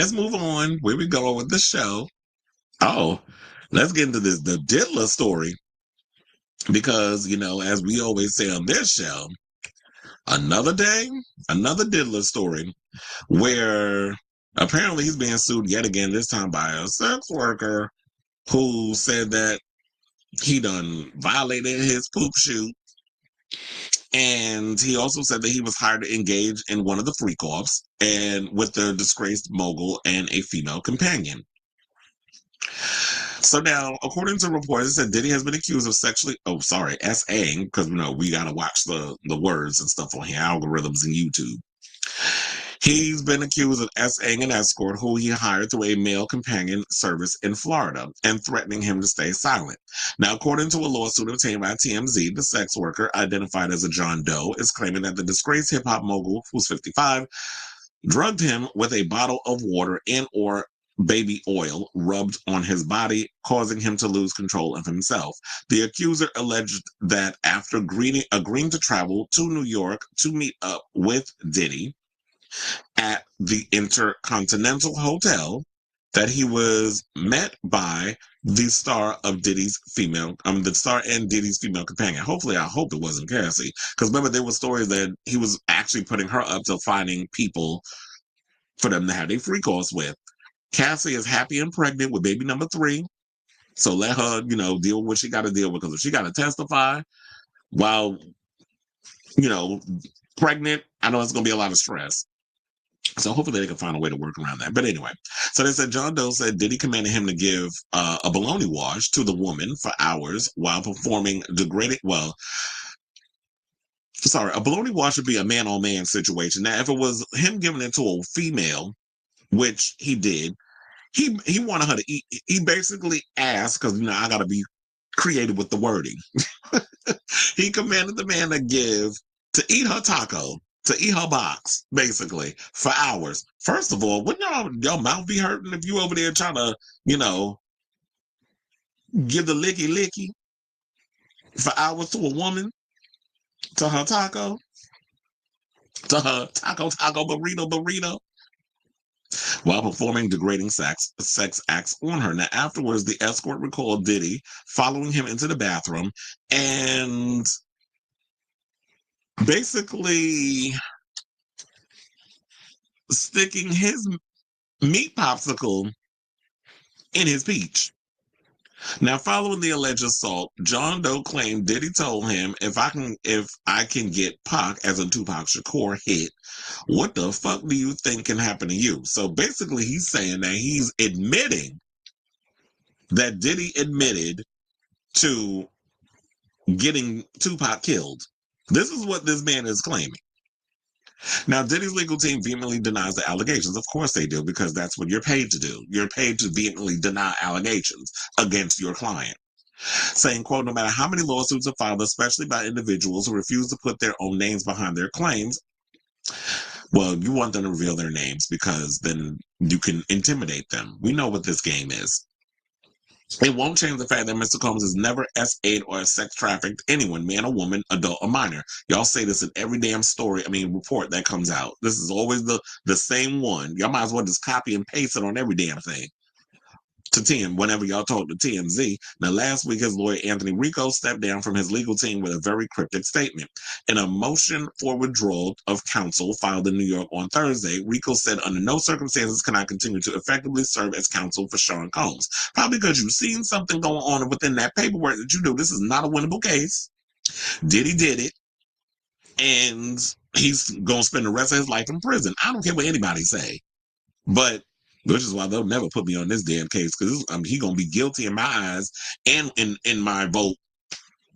let's move on. Where we go with the show? Oh, let's get into the Diddler story because as we always say on this show, another day, another Diddler story where apparently he's being sued yet again. This time by a sex worker who said that he done violated his poop shoot. And he also said that he was hired to engage in one of the freak-offs and with the disgraced mogul and a female companion. So now, according to reports, it said Diddy has been accused of SAing, because we gotta watch the words and stuff on here, algorithms and YouTube. He's been accused of SAing an escort who he hired through a male companion service in Florida and threatening him to stay silent. Now, according to a lawsuit obtained by TMZ, the sex worker, identified as a John Doe, is claiming that the disgraced hip-hop mogul, who's 55, drugged him with a bottle of water and or baby oil rubbed on his body, causing him to lose control of himself. The accuser alleged that after agreeing to travel to New York to meet up with Diddy at the Intercontinental Hotel, that he was met by the star and Diddy's female companion. I hope it wasn't Cassie, because remember there were stories that he was actually putting her up to finding people for them to have their freak-offs with. Cassie is happy and pregnant with baby number 3. So let her, deal with what she got to deal with. Because if she got to testify while, pregnant, I know it's going to be a lot of stress. So hopefully they can find a way to work around that. But anyway, so they said John Doe said Diddy commanded him to give a bologna wash to the woman for hours while performing a bologna wash would be a man-on-man situation. Now, if it was him giving it to a female, which he did, he wanted her to eat. He basically asked, because I got to be creative with the wording. He commanded the man to eat her taco, to eat her box, basically, for hours. First of all, wouldn't your mouth be hurting if you over there trying to, give the licky for hours to a woman, to her taco, burrito, while performing degrading sex acts on her. Now, afterwards, the escort recalled Diddy following him into the bathroom and basically sticking his meat popsicle in his peach. Now, following the alleged assault, John Doe claimed Diddy told him, if I can get Pac as a Tupac Shakur hit, what the fuck do you think can happen to you? So basically, he's saying that he's admitting that Diddy admitted to getting Tupac killed. This is what this man is claiming. Now, Diddy's legal team vehemently denies the allegations. Of course they do, because that's what you're paid to do. You're paid to vehemently deny allegations against your client. Saying, quote, no matter how many lawsuits are filed, especially by individuals who refuse to put their own names behind their claims, well, you want them to reveal their names because then you can intimidate them. We know what this game is. It won't change the fact that Mr. Combs has never SA'd or sex trafficked anyone, man or woman, adult or minor. Y'all say this in every damn report that comes out. This is always the same one. Y'all might as well just copy and paste it on every damn thing. To Tim, whenever y'all talk to TMZ. Now, last week, his lawyer, Anthony Rico, stepped down from his legal team with a very cryptic statement. In a motion for withdrawal of counsel filed in New York on Thursday, Rico said, under no circumstances can I continue to effectively serve as counsel for Sean Combs. Probably because you've seen something going on within that paperwork that you do. This is not a winnable case. Diddy did it, and he's going to spend the rest of his life in prison. I don't care what anybody say, but which is why they'll never put me on this damn case, because he's going to be guilty in my eyes and in my vote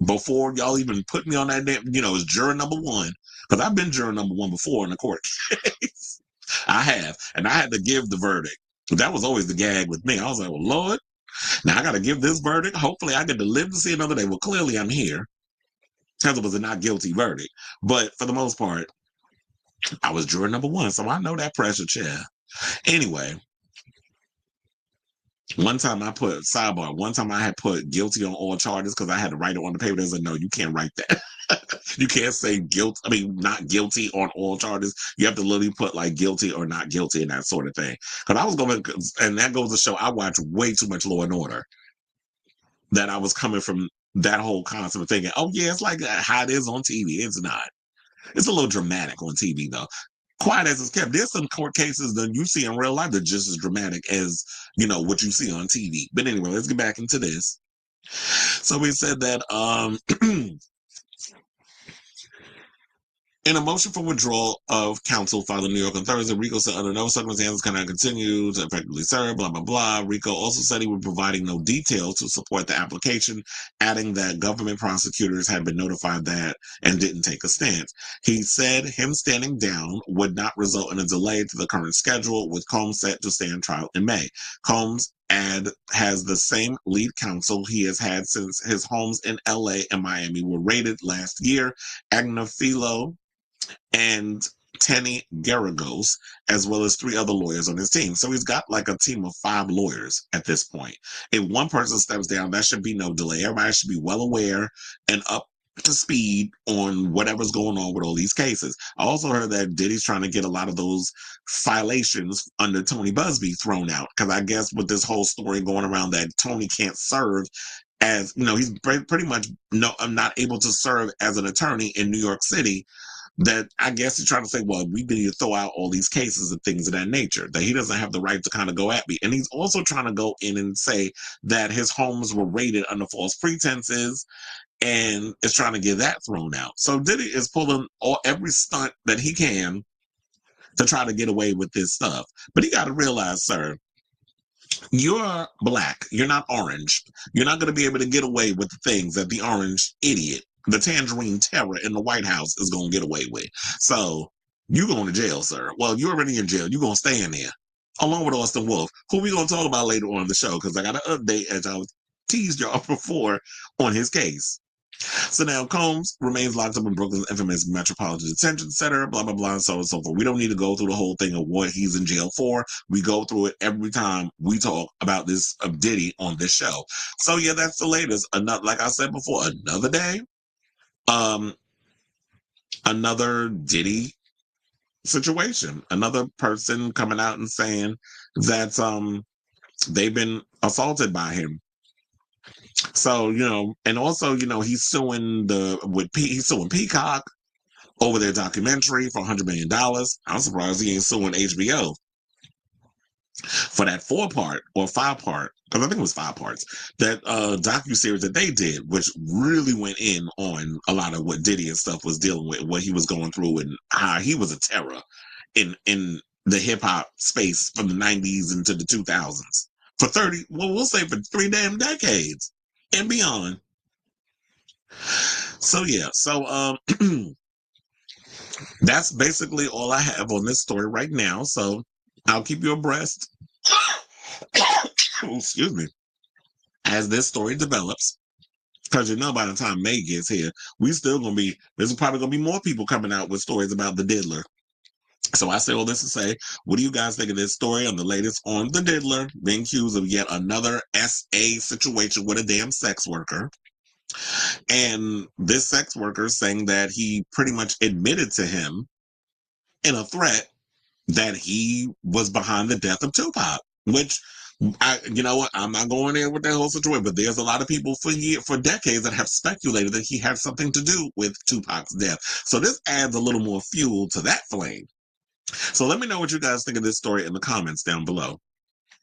before y'all even put me on that damn, as juror number 1. Because I've been juror number 1 before in a court case. I have. And I had to give the verdict. That was always the gag with me. I was like, well, Lord, now I got to give this verdict. Hopefully I get to live to see another day. Well, clearly I'm here, because it was a not guilty verdict. But for the most part, I was juror number 1. So I know that pressure chair. Anyway. One time I had put guilty on all charges because I had to write it on the paper. They said, no, you can't write that. You can't say guilt. I mean, not guilty on all charges. You have to literally put like guilty or not guilty and that sort of thing. Because I was going to, and that goes to show I watch way too much Law and Order. That I was coming from that whole concept of thinking, oh yeah, it's like how it is on TV. It's not. It's a little dramatic on TV though. Quiet as it's kept. There's some court cases that you see in real life that are just as dramatic as what you see on TV. But anyway, let's get back into this. So we said that in a motion for withdrawal of counsel filed in New York on Thursday, Rico said under no circumstances can I continue to effectively serve, blah, blah, blah. Rico also said he was providing no details to support the application, adding that government prosecutors had been notified that and didn't take a stance. He said him standing down would not result in a delay to the current schedule, with Combs set to stand trial in May. Combs has the same lead counsel he has had since his homes in LA and Miami were raided last year. Agnafilo and Tenny Garagos, as well as 3 other lawyers on his team. So he's got like a team of 5 lawyers at this point. If one person steps down, that should be no delay. Everybody should be well aware and up to speed on whatever's going on with all these cases. I also heard that Diddy's trying to get a lot of those violations under Tony Busby thrown out, because I guess with this whole story going around that Tony can't serve as, he's pretty much not able to serve as an attorney in New York City, that I guess he's trying to say, well, we need to throw out all these cases and things of that nature, that he doesn't have the right to kind of go at me. And he's also trying to go in and say that his homes were raided under false pretenses and is trying to get that thrown out. So Diddy is pulling every stunt that he can to try to get away with this stuff. But you got to realize, sir, you're black. You're not orange. You're not going to be able to get away with the things that the orange idiot, the tangerine terror in the White House is going to get away with. So you going to jail, sir. Well, you're already in jail. You're going to stay in there along with Austin Wolf, who we're going to talk about later on in the show, because I got an update, as I teased y'all before, on his case. So now Combs remains locked up in Brooklyn's infamous Metropolitan Detention Center, blah, blah, blah, and so on and so forth. We don't need to go through the whole thing of what he's in jail for. We go through it every time we talk about this of Diddy on this show. So yeah, that's the latest. Like I said before, another day, another Diddy situation, another person coming out and saying that they've been assaulted by him. So, and also, he's suing he's suing Peacock over their documentary for $100 million. I'm surprised he ain't suing HBO for that 4-part or 5-part, because I think it was 5 parts, that docuseries that they did, which really went in on a lot of what Diddy and stuff was dealing with, what he was going through, and how he was a terror in the hip-hop space from the 90s into the 2000s. For we'll say for 3 damn decades and beyond. So yeah, that's basically all I have on this story right now. So I'll keep you abreast. Excuse me. As this story develops, because by the time May gets here, there's probably gonna be more people coming out with stories about the diddler. So I say all this to say, what do you guys think of this story on the latest on the diddler being accused of yet another SA situation with a damn sex worker? And this sex worker saying that he pretty much admitted to him in a threat that he was behind the death of Tupac, which you know what, I'm not going there with that whole situation, but there's a lot of people for decades that have speculated that he had something to do with Tupac's death. So this adds a little more fuel to that flame. So let me know what you guys think of this story in the comments down below.